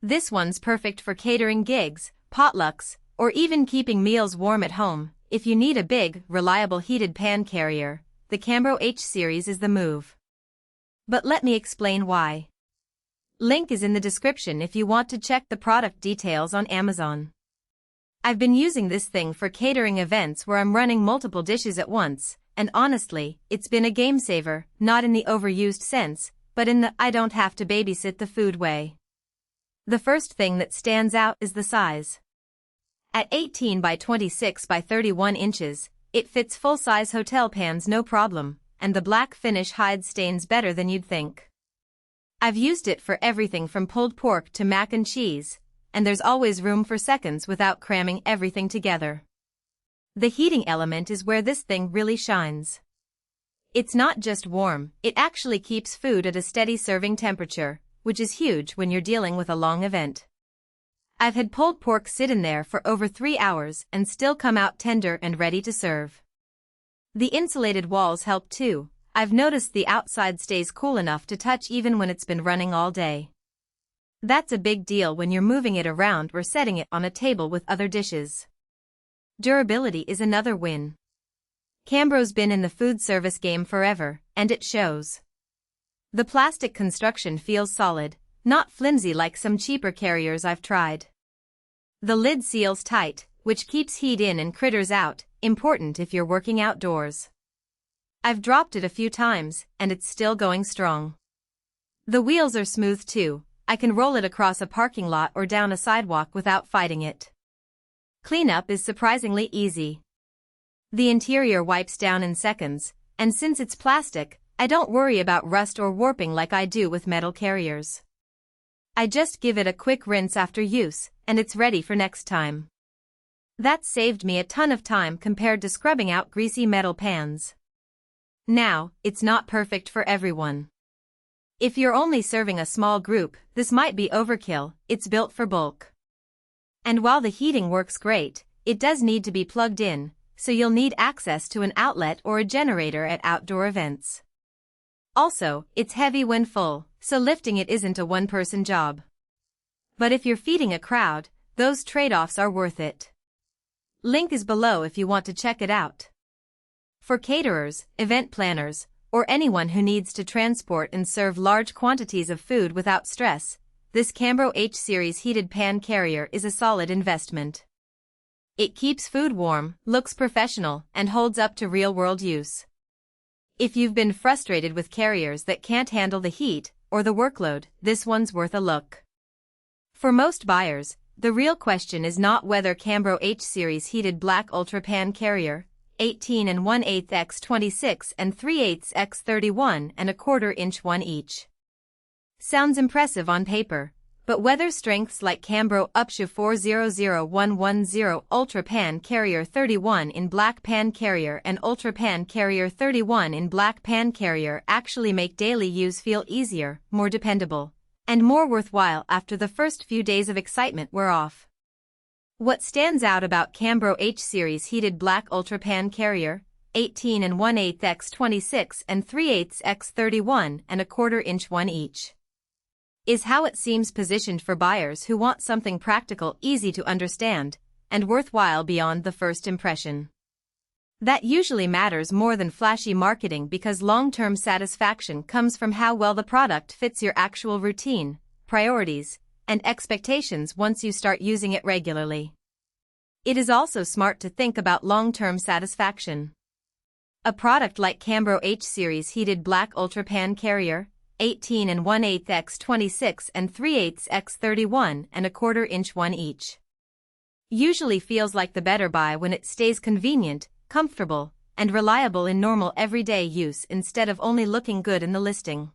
This one's perfect for catering gigs, potlucks, or even keeping meals warm at home. If you need a big, reliable heated pan carrier, the Cambro H series is the move. But let me explain why. Link is in the description if you want to check the product details on Amazon. I've been using this thing for catering events where I'm running multiple dishes at once, and honestly, it's been a game saver, not in the overused sense, but in the I don't have to babysit the food way. The first thing that stands out is the size. At 18 by 26 by 31 inches, it fits full-size hotel pans no problem, and the black finish hides stains better than you'd think. I've used it for everything from pulled pork to mac and cheese, and there's always room for seconds without cramming everything together. The heating element is where this thing really shines. It's not just warm, it actually keeps food at a steady serving temperature, which is huge when you're dealing with a long event. I've had pulled pork sit in there for over 3 hours and still come out tender and ready to serve. The insulated walls help too. I've noticed the outside stays cool enough to touch even when it's been running all day. That's a big deal when you're moving it around or setting it on a table with other dishes. Durability is another win. Cambro's been in the food service game forever, and it shows. The plastic construction feels solid, not flimsy like some cheaper carriers I've tried. The lid seals tight, which keeps heat in and critters out, important if you're working outdoors. I've dropped it a few times, and it's still going strong. The wheels are smooth too. I can roll it across a parking lot or down a sidewalk without fighting it. Cleanup is surprisingly easy. The interior wipes down in seconds, and since it's plastic, I don't worry about rust or warping like I do with metal carriers. I just give it a quick rinse after use, and it's ready for next time. That saved me a ton of time compared to scrubbing out greasy metal pans. Now, it's not perfect for everyone. If you're only serving a small group, this might be overkill. It's built for bulk. And while the heating works great, it does need to be plugged in, so you'll need access to an outlet or a generator at outdoor events. Also, it's heavy when full, so lifting it isn't a one-person job. But if you're feeding a crowd, those trade-offs are worth it. Link is below if you want to check it out. For caterers, event planners, or anyone who needs to transport and serve large quantities of food without stress, this Cambro H series heated pan carrier is a solid investment. It keeps food warm, looks professional, and holds up to real-world use. If you've been frustrated with carriers that can't handle the heat or the workload, this one's worth a look. For most buyers, the real question is not whether Cambro H series heated black ultra pan carrier, 18 1/8 x 26 and 3/8 x 31 and 1/4 inch one each. Sounds impressive on paper, but weather strengths like Cambro UPSHA 400110 Ultra Pan Carrier 31 in Black Pan Carrier and Ultra Pan Carrier 31 in Black Pan Carrier actually make daily use feel easier, more dependable, and more worthwhile after the first few days of excitement wear off. What stands out about Cambro H series heated Black Ultra Pan Carrier, 18 1/8 x 26 and 3/8 x 31 and 1/4 inch one each, is how it seems positioned for buyers who want something practical, easy to understand, and worthwhile beyond the first impression. That usually matters more than flashy marketing because long-term satisfaction comes from how well the product fits your actual routine, priorities, and expectations once you start using it regularly. It is also smart to think about long-term satisfaction. A product like Cambro H series heated Black Ultra Pan Carrier, 18 1/8 x 26 and 3/8 x 31 and 1/4 inch one each, usually feels like the better buy when it stays convenient, comfortable, and reliable in normal everyday use instead of only looking good in the listing.